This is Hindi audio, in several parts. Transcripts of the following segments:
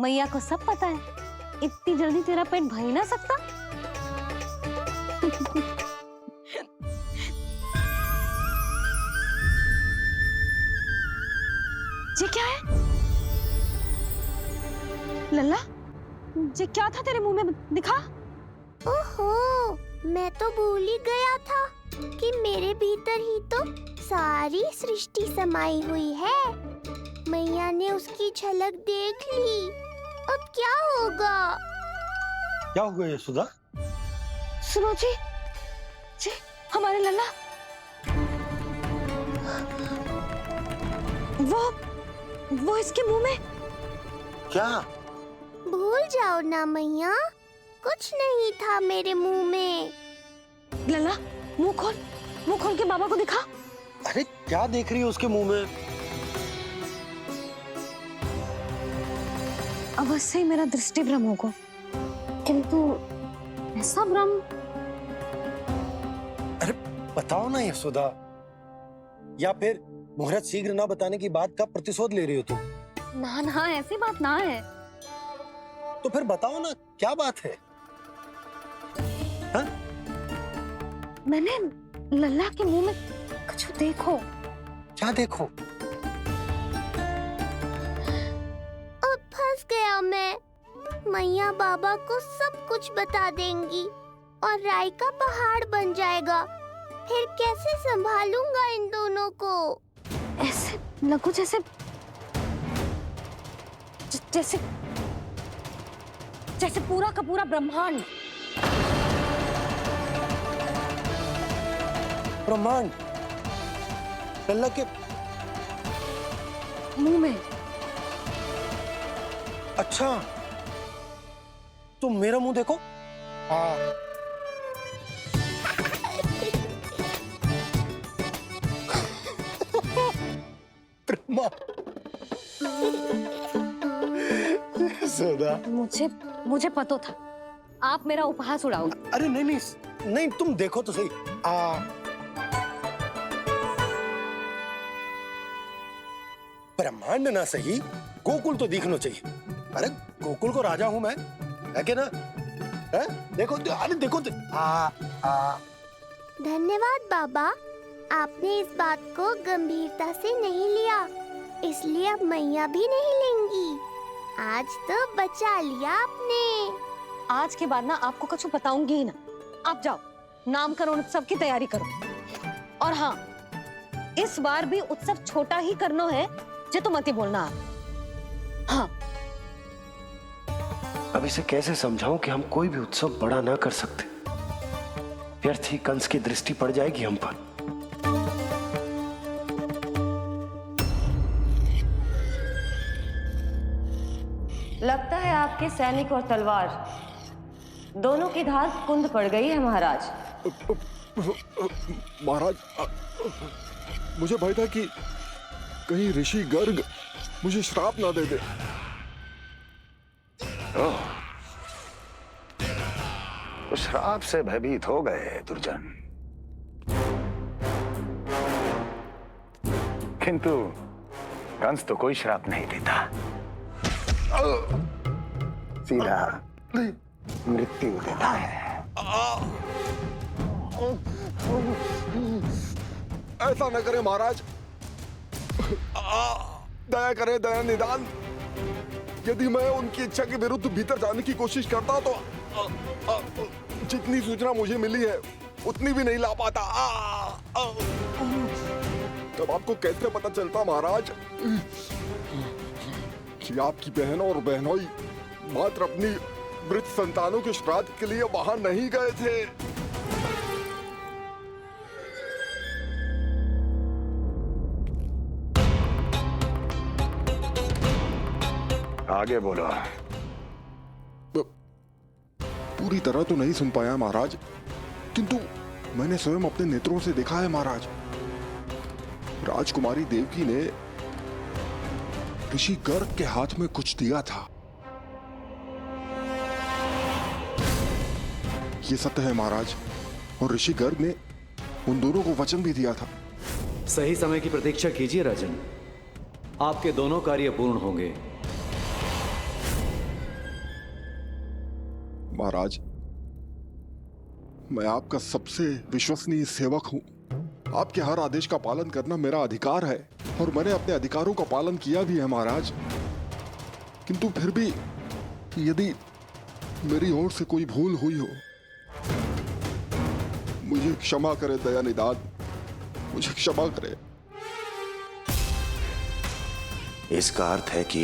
मैया को सब पता है, इतनी जल्दी तेरा पेट भर ही ना सकता। ये क्या है लल्ला? ये क्या था तेरे मुंह में, दिखा। ओहो, मैं तो भूल ही गया था कि मेरे भीतर ही तो सारी सृष्टि समाई हुई है। मैया ने उसकी झलक देख ली, अब क्या होगा? क्या हुआ यशोदा? सुनो जी, हमारे लल्ला वो इसके मुंह में। क्या? भूल जाओ ना मैया, कुछ नहीं था मेरे मुंह में। लल्ला मुंह खोल के बाबा को दिखा। अरे क्या देख रही है उसके मुंह में? अवश्य ही मेरा दृष्टि भ्रम होगा, किंतु ऐसा भ्रम। अरे बताओ ना यशोदा, या फिर मुहूर्त शीघ्र ना बताने की बात का प्रतिशोध ले रही हो तुम? ना ऐसी बात ना है। तो फिर बताओ ना क्या बात है? हाँ? मैंने लल्ला के मुंह में कुछ देखो। क्या देखो? अब फंस गया मैं। मैया बाबा को सब कुछ बता देंगी और राय का पहाड़ बन जाएगा। फिर कैसे संभालूंगा इन दोनों को? ऐसे लगो जैसे जैसे पूरा का पूरा ब्रह्मांड। ब्रह्मांड लल्ला के मुंह में। अच्छा, तुम मेरा मुंह देखो। हाँ। ब्रह्मा। यशोदा, मुझे पता था आप मेरा उपहास उड़ाओगे। अरे नहीं, तुम देखो तो सही। ब्रह्मांड ना सही, गोकुल तो दिखना चाहिए। अरे गोकुल को राजा हूं मैं, है कि ना? है? देखो, अरे देखो। धन्यवाद बाबा, आपने इस बात को गंभीरता से नहीं लिया, इसलिए अब मैया भी नहीं लेंगी। आज तो बचा लिया आपने। आज के बाद ना आपको कुछ बताऊंगी ही ना। आप जाओ, नामकरण उत्सव की तैयारी करो। और हाँ, इस बार भी उत्सव छोटा ही करना है, जो तो मत ही बोलना आप। हाँ। अब इसे कैसे समझाऊं कि हम कोई भी उत्सव बड़ा ना कर सकते? व्यर्थ ही कंस की दृष्टि पड़ जाएगी हम पर। लगता है आपके सैनिक और तलवार दोनों की धार कुंद पड़ गई है महाराज। महाराज, मुझे भय था कि कहीं ऋषि गर्ग मुझे श्राप ना दे दे। तो श्राप से भयभीत हो गए दुर्जन, किंतु कंस तो कोई श्राप नहीं देता, सीधा मृत्यु देता है। ऐसा न करे महाराज, दया करे, दया निदान। यदि मैं उनकी इच्छा के विरुद्ध भीतर जाने की कोशिश करता तो जितनी सूचना मुझे मिली है उतनी भी नहीं ला पाता। तब आपको कैसे पता चलता महाराज कि आपकी बहन और बहनोई मात्र अपनी मृत संतानों के श्राद्ध के लिए वहां नहीं गए थे? आगे बोलो। पूरी तरह तो नहीं सुन पाया महाराज, किंतु मैंने स्वयं अपने नेत्रों से देखा है महाराज। राजकुमारी देवकी ने ऋषि गर्ग के हाथ में कुछ दिया था। ये सत्य है महाराज, और ऋषि गर्ग ने उन दोनों को वचन भी दिया था। सही समय की प्रतीक्षा कीजिए राजन, आपके दोनों कार्य पूर्ण होंगे। महाराज, मैं आपका सबसे विश्वसनीय सेवक हूं। आपके हर आदेश का पालन करना मेरा अधिकार है और मैंने अपने अधिकारों का पालन किया भी है महाराज। किंतु फिर भी यदि मेरी ओर से कोई भूल हुई हो, मुझे क्षमा करे दयानिधान, मुझे क्षमा करे। इसका अर्थ है कि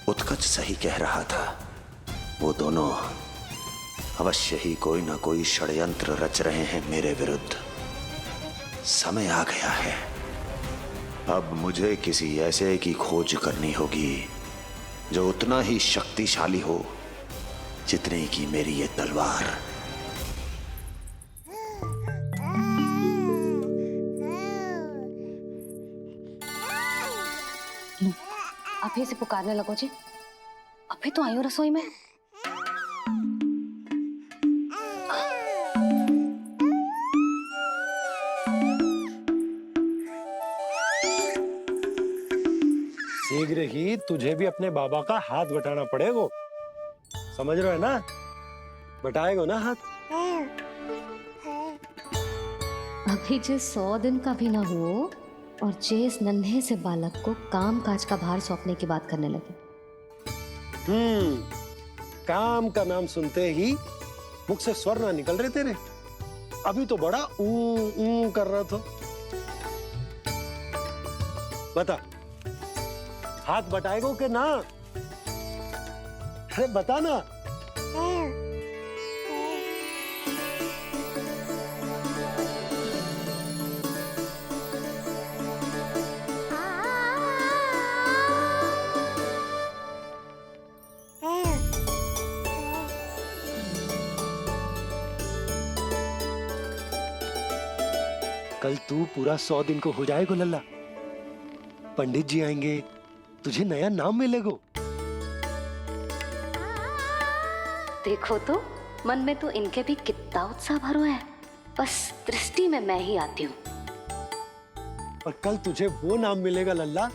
उत्कच सही कह रहा था। वो दोनों अवश्य ही कोई ना कोई षड्यंत्र रच रहे हैं मेरे विरुद्ध। समय आ गया है, अब मुझे किसी ऐसे की खोज करनी होगी जो उतना ही शक्तिशाली हो जितनी की मेरी ये तलवार। अभी से पुकारने लगो जी, अभी तो आई हो रसोई में। शीघ्र ही तुझे भी अपने बाबा का हाथ बटाना पड़ेगा, समझ रहे हो ना? बटाएगो ना हाथ? अभी जे 100 दिन का भी ना हो और जे इस नन्हे से बालक को काम काज का भार सौंपने की बात करने लगे। काम का नाम सुनते ही मुख से स्वर ना निकल रहे तेरे। अभी तो बड़ा ऊ कर रहा था। बता, हाथ बटाएगो के ना? अरे बता ना। कल तू पूरा 100 दिन को हो जाएगा लल्ला। पंडित जी आएंगे, तुझे नया नाम मिलेगा। देखो तो मन में तो इनके भी कितना उत्साह भरो है, बस दृष्टि में मैं ही आती हूँ। और कल तुझे वो नाम मिलेगा लल्ला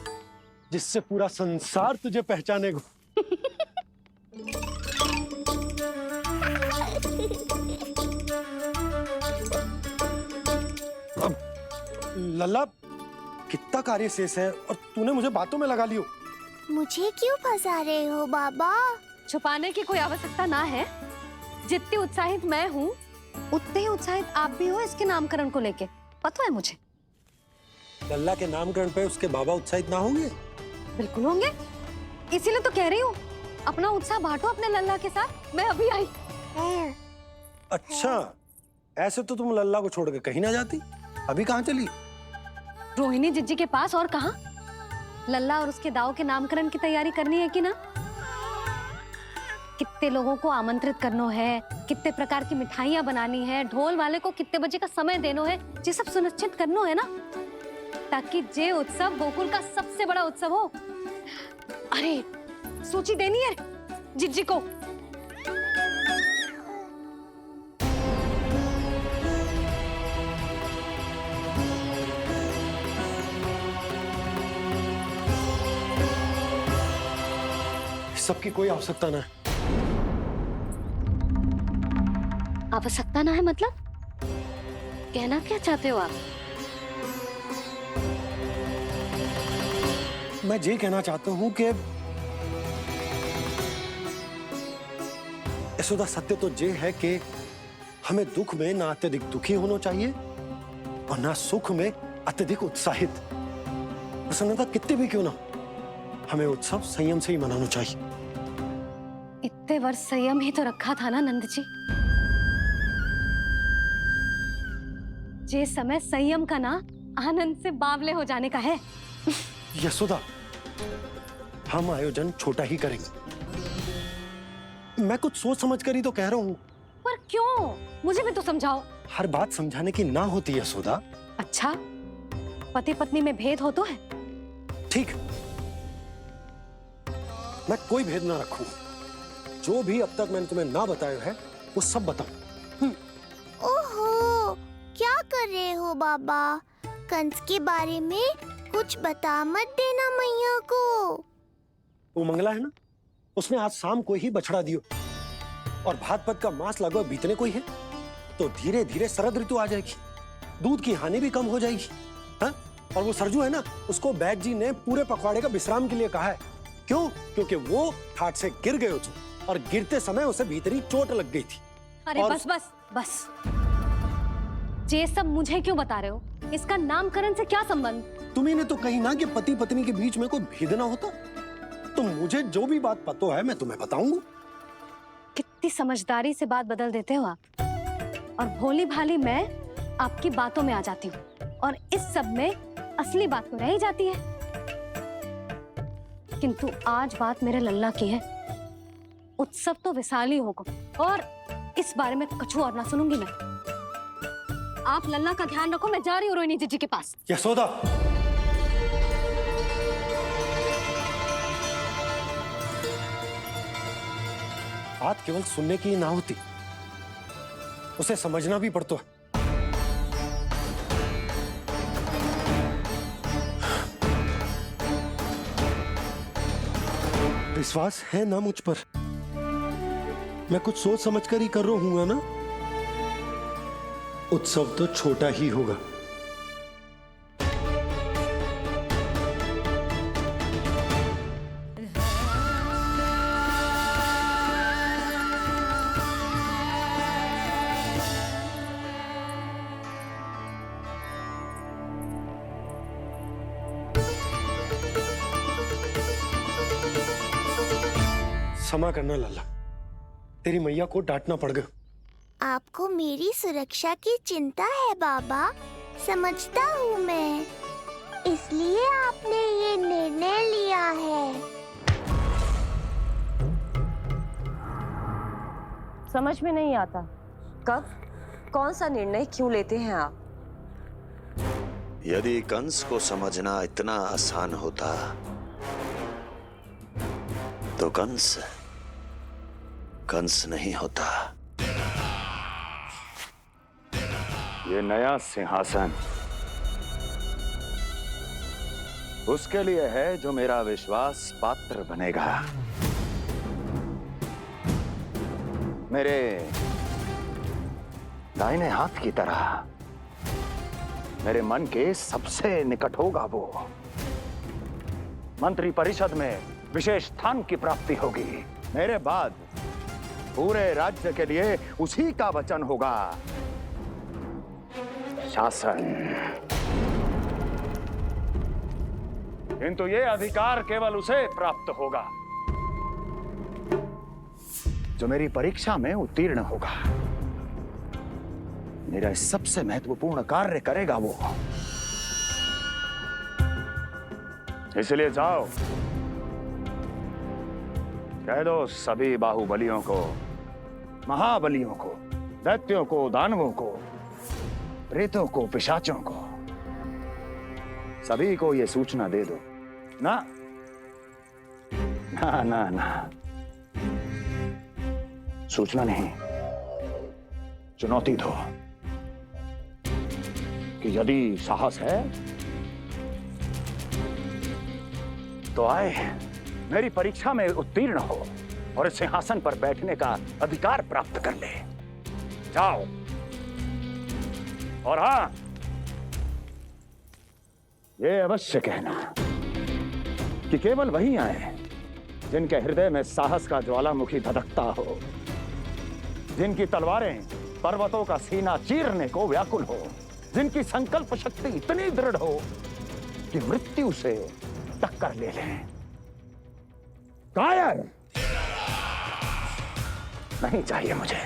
जिससे पूरा संसार तुझे पहचानेगा। लल्ला, कितना कार्य शेष है और तूने मुझे बातों में लगा लियो। मुझे क्यों फंसा रहे हो बाबा? छुपाने की कोई आवश्यकता ना है। जितनी उत्साहित मैं हूँ उतने ही उत्साहित आप भी हो इसके नामकरण को लेके, पता है मुझे। लल्ला के नामकरण पे उसके बाबा उत्साहित ना होंगे? बिल्कुल होंगे, इसीलिए तो कह रही हूँ अपना उत्साह बांटो अपने लल्ला के साथ। मैं अभी आई। अच्छा, ऐसे तो तुम लल्ला को छोड़ के कहीं ना जाती। अभी कहाँ चली? रोहिणी जिज्जी के पास, और कहाँ? लल्ला और उसके दाऊ के नामकरण की तैयारी करनी है कि ना? कितने लोगों को आमंत्रित करना है, कितने प्रकार की मिठाइयां बनानी है, ढोल वाले को कितने बजे का समय देना है, ये सब सुनिश्चित करना है ना, ताकि जे उत्सव गोकुल का सबसे बड़ा उत्सव हो। अरे सूची देनी है जिज्जी को। सबकी कोई आवश्यकता ना है। आवश्यकता ना है मतलब? कहना क्या चाहते हो आप? मैं ये कहना चाहता हूं कि यशोदा, सत्य तो ये है कि हमें दुख में ना अत्यधिक दुखी होना चाहिए और ना सुख में अत्यधिक उत्साहित। प्रसन्नता कितनी भी क्यों ना, हमें उत्सव संयम से ही मनाना चाहिए। इतने वर्ष संयम ही तो रखा था ना नंद जी। ये समय संयम का ना आनंद से बावले हो जाने का है। यशोदा, हम आयोजन छोटा ही करेंगे। मैं कुछ सोच समझ कर ही तो कह रहा हूँ। पर क्यों? मुझे भी तो समझाओ। हर बात समझाने की ना होती यशोदा। अच्छा, पति पत्नी में भेद हो तो है? ठीक, मैं कोई भेद ना रखूं। जो भी अब तक मैंने तुम्हें ना बताया है वो सब बताऊं। ओहो, क्या कर रहे हो बाबा? कंस के बारे में कुछ बता मत देना मैया को। वो मंगला है ना, उसने आज शाम को ही बछड़ा दियो। और भात पत का मांस लगभग बीतने को ही है, तो धीरे धीरे शरद ऋतु आ जाएगी, दूध की हानि भी कम हो जाएगी। हाँ? और वो सरजू है ना, उसको बैद जी ने पूरे पखवाड़े का विश्राम के लिए कहा है। क्यों? क्योंकि वो ठाट से गिर गए थे और गिरते समय उसे भीतरी चोट लग गई थी। अरे और... बस बस बस, ये सब मुझे क्यों बता रहे हो? इसका नामकरण से क्या संबंध? तुम्ही ने तो कही ना कि पति पत्नी के बीच में कोई भेद ना होता, तो मुझे जो भी बात पता है मैं तुम्हें बताऊंगा। कितनी समझदारी से बात बदल देते हो आप, और भोली भाली मैं आपकी बातों में आ जाती हूँ, और इस सब में असली बात तो रह ही जाती है। किंतु आज बात मेरे लल्ला की है। उत्सव तो विशाल ही होगा, और इस बारे में कछु और ना सुनूंगी मैं। आप लल्ला का ध्यान रखो, मैं जा रही हूँ रोहिणी जी के पास। यशोदा, बात केवल सुनने की ना होती, उसे समझना भी पड़ता है। विश्वास है ना मुझ पर? मैं कुछ सोच समझ कर ही कर रहा हूँ ना। उत्सव तो छोटा ही होगा, क्षमा करना लल्ला, तेरी मैया को डांटना पड़ गया। आपको मेरी सुरक्षा की चिंता है बाबा, समझता हूँ मैं, इसलिए आपने ये निर्णय लिया है। समझ में नहीं आता, कब कौन सा निर्णय क्यों लेते हैं आप? यदि कंस को समझना इतना आसान होता तो कंस नहीं होता। ये नया सिंहासन उसके लिए है जो मेरा विश्वास पात्र बनेगा। मेरे दाहिने हाथ की तरह मेरे मन के सबसे निकट होगा वो। मंत्री परिषद में विशेष स्थान की प्राप्ति होगी। मेरे बाद पूरे राज्य के लिए उसी का वचन होगा। शासन। किंतु ये अधिकार केवल उसे प्राप्त होगा जो मेरी परीक्षा में उत्तीर्ण होगा। मेरा सबसे महत्वपूर्ण कार्य करेगा वो। इसलिए जाओ, कह दो सभी बाहुबलियों को, महाबलियों को, दैत्यों को, दानवों को, प्रेतों को, पिशाचों को, सभी को ये सूचना दे दो ना ना ना ना, सूचना नहीं, चुनौती दो कि यदि साहस है तो आए, मेरी परीक्षा में उत्तीर्ण हो और इस सिंहासन पर बैठने का अधिकार प्राप्त कर ले। जाओ। और हाँ, ये अवश्य कहना कि केवल वही आए जिनके हृदय में साहस का ज्वालामुखी धधकता हो, जिनकी तलवारें पर्वतों का सीना चीरने को व्याकुल हो, जिनकी संकल्प शक्ति इतनी दृढ़ हो कि मृत्यु से टक्कर ले लें। कायर नहीं चाहिए मुझे।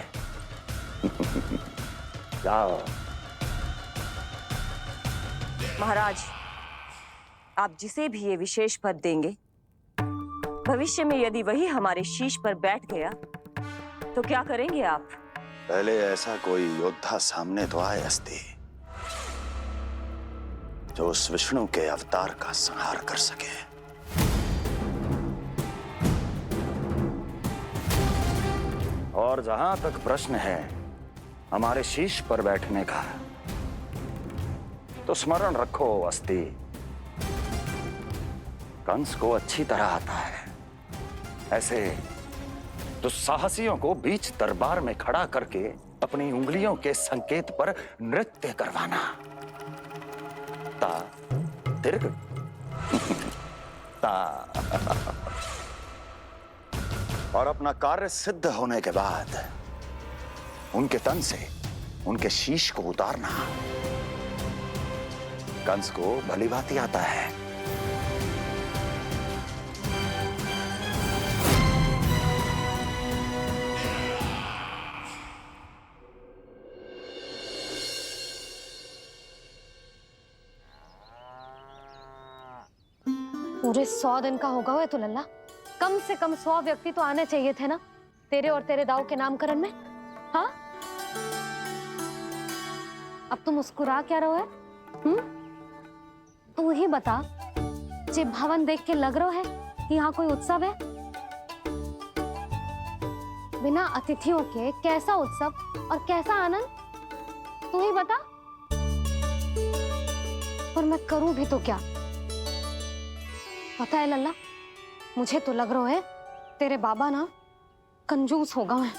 जाओ। महाराज, आप जिसे भी ये विशेष पद देंगे, भविष्य में यदि वही हमारे शीश पर बैठ गया तो क्या करेंगे आप? पहले ऐसा कोई योद्धा सामने तो आए अस्ति जो उस विष्णु के अवतार का संहार कर सके। और जहां तक प्रश्न है हमारे शीश पर बैठने का, तो स्मरण रखो अस्ति, कंस को अच्छी तरह आता है ऐसे तो साहसियों को बीच दरबार में खड़ा करके अपनी उंगलियों के संकेत पर नृत्य करवाना। ता दीर्घ ता। और अपना कार्य सिद्ध होने के बाद उनके तन से उनके शीश को उतारना कंस को भली भांति आता है। पूरे 100 दिन का होगा हुआ तो लल्ला, कम से कम 100 व्यक्ति तो आने चाहिए थे ना तेरे और तेरे दाऊ के नामकरण में। हाँ, अब तुम मुस्कुरा क्या रहो है? तू ही बता, जे भवन देख के लग रहा है कि यहाँ कोई उत्सव है? बिना अतिथियों के कैसा उत्सव और कैसा आनंद, तू ही बता। और मैं करूं भी तो क्या? पता है लल्ला, मुझे तो लग रहा है तेरे बाबा ना कंजूस होगा है।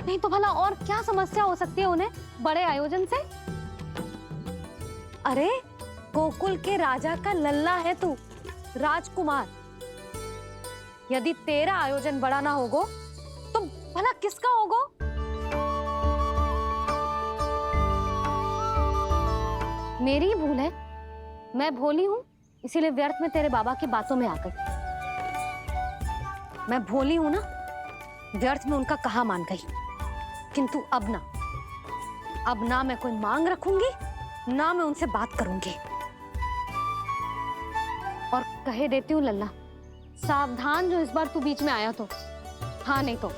नहीं तो भला और क्या समस्या हो सकती है उन्हें बड़े आयोजन से? अरे गोकुल के राजा का लल्ला है तू, राजकुमार। यदि तेरा आयोजन बड़ा ना होगो तो भला किसका होगो? मेरी ही भूल है, मैं भोली हूं, इसीलिए व्यर्थ में तेरे बाबा की बातों में आ गई। मैं भोली हूं ना, व्यर्थ में उनका कहा मान गई। किंतु अब ना मैं कोई मांग रखूंगी, ना मैं उनसे बात करूंगी। और कहे देती हूँ लल्ला, सावधान जो इस बार तू बीच में आया तो। हाँ नहीं तो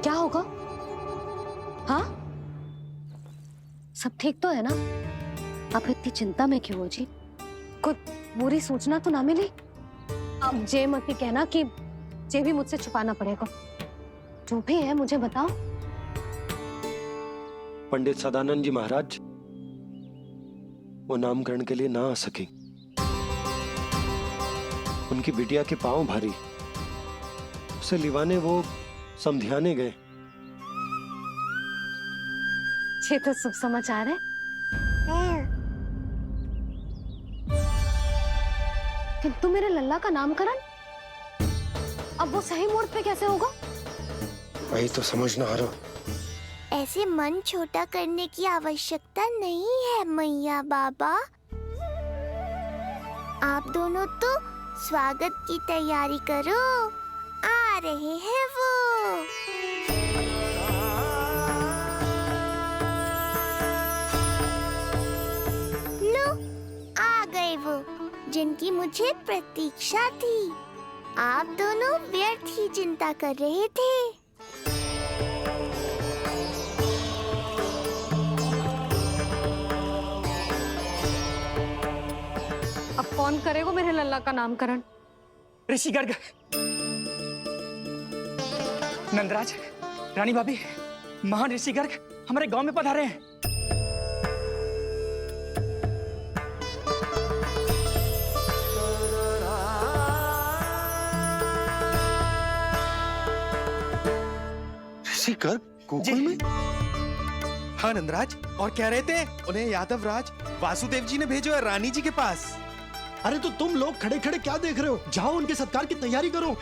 क्या होगा? हाँ, सब ठीक तो है ना? आप इतनी चिंता में क्यों हो जी? कुछ बुरी सूचना तो ना मिली? अब जे मत ही कहना कि जे भी मुझसे छुपाना पड़ेगा। जो भी है मुझे बताओ। पंडित सदानंद जी महाराज वो नामकरण के लिए ना आ सके। उनकी बिटिया के पांव भारी, उसे लिवाने वो समझाने गए। ये तो शुभ समाचार है। किंतु मेरे लल्ला का नामकरण अब वो सही मुहूर्त पे कैसे होगा? वही तो समझ ना आ रहा। ऐसे मन छोटा करने की आवश्यकता नहीं है मैया बाबा। आप दोनों तो स्वागत की तैयारी करो, आ रहे हैं वो। लो, आ गए वो जिनकी मुझे प्रतीक्षा थी। आप दोनों व्यर्थ ही चिंता कर रहे थे। अब कौन करेगा मेरे लल्ला का नामकरण? ऋषि गर्ग, नंदराज, रानी भाभी, महान ऋषि गर्ग हमारे गांव में पधारे हैं। ऋषि गर्ग गोकुल में? हाँ नंदराज, और कह रहे थे उन्हें यादव राज वासुदेव जी ने भेजो है रानी जी के पास। अरे तो तुम लोग खड़े खड़े क्या देख रहे हो? जाओ उनके सत्कार की तैयारी करो।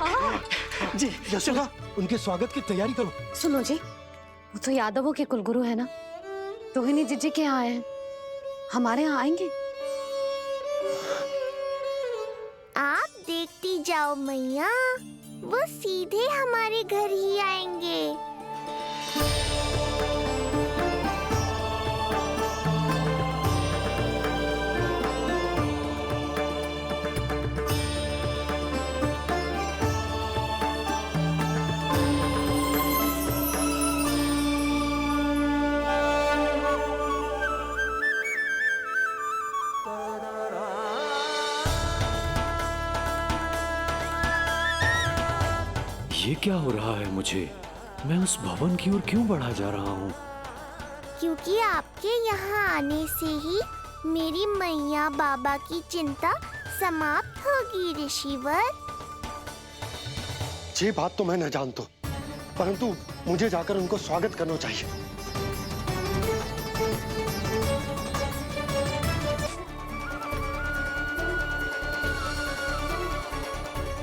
जी यशोदा, उनके स्वागत की तैयारी करो। सुनो जी, वो तो यादवों के कुलगुरु है ना, रोहिणी जीजी के यहाँ आए हैं, हमारे यहाँ आएंगे। आप देखती जाओ मैया, वो सीधे हमारे घर ही आएंगे। ये क्या हो रहा है मुझे? मैं उस भवन की ओर क्यों बढ़ा जा रहा हूँ? क्योंकि आपके यहाँ आने से ही मेरी मैया बाबा की चिंता समाप्त होगी ऋषिवर। ये बात तो मैं न जानता, परंतु मुझे जाकर उनको स्वागत करना चाहिए।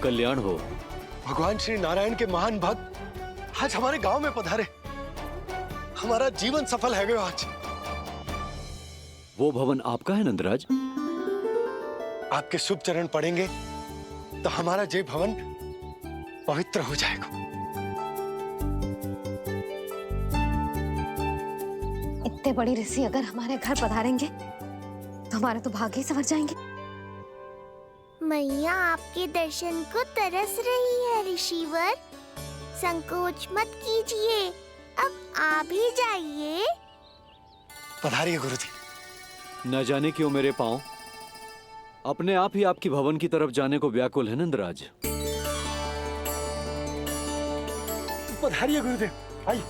कल्याण हो। भगवान श्री नारायण के महान भक्त आज हमारे गांव में पधारे। हमारा जीवन सफल है गयो आज। वो भवन आपका है नंदराज? आपके शुभ चरण पड़ेंगे तो हमारा जय भवन पवित्र हो जाएगा। इतने बड़ी ऋषि अगर हमारे घर पधारेंगे तो हमारे तो भाग्य ही संवर जाएंगे। मैया आपके दर्शन को तरस रही है ऋषिवर। संकोच मत कीजिए, अब आप ही जाइए। पधारिए गुरुजी। न जाने क्यों मेरे पांव अपने आप ही आपकी भवन की तरफ जाने को व्याकुल है नंदराज। पधारिए गुरुदेव, आइए।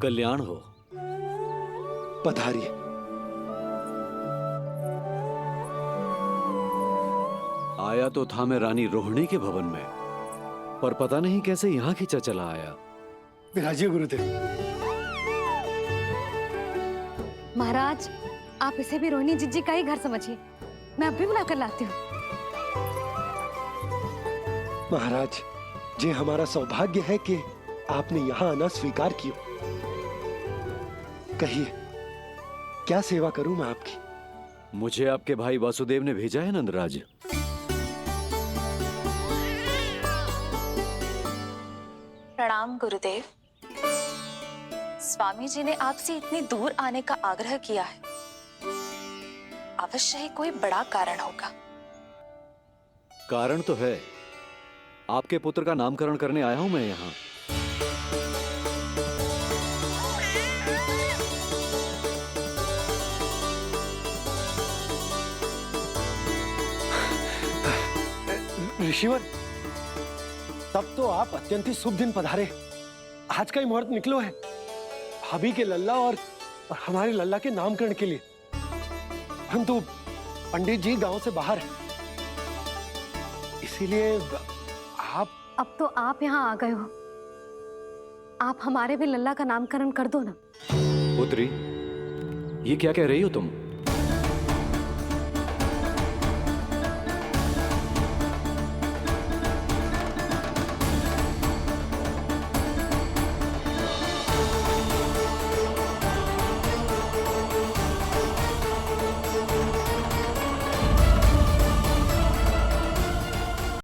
कल्याण हो। पधारिए। आया तो था मैं रानी रोहिणी के भवन में, पर पता नहीं कैसे यहाँ खींचा चला आया। विराजिए गुरुदेव। महाराज, आप इसे भी रोहिणी जिज्जी का ही घर समझिए। मैं अब भी बुला कर लाती हूँ। महाराज, ये हमारा सौभाग्य है कि आपने यहाँ आना स्वीकार किया। कहिए, क्या सेवा करूं मैं आपकी? मुझे आपके भाई वासुदेव ने भेजा है नंदराज। प्रणाम गुरुदेव। स्वामी जी ने आपसे इतनी दूर आने का आग्रह किया है, अवश्य ही कोई बड़ा कारण होगा। कारण तो है, आपके पुत्र का नामकरण करने आया हूं मैं यहाँ। ऋषिवर, तब तो आप अत्यंत ही शुभ दिन पधारे। आज का ही मुहूर्त निकलो है भाभी के लल्ला और हमारे लल्ला के नामकरण के लिए। परंतु पंडित जी गांव से बाहर है, इसीलिए आप। अब तो आप यहाँ आ गए हो, आप हमारे भी लल्ला का नामकरण कर दो ना। पुत्री, ये क्या कह रही हो तुम?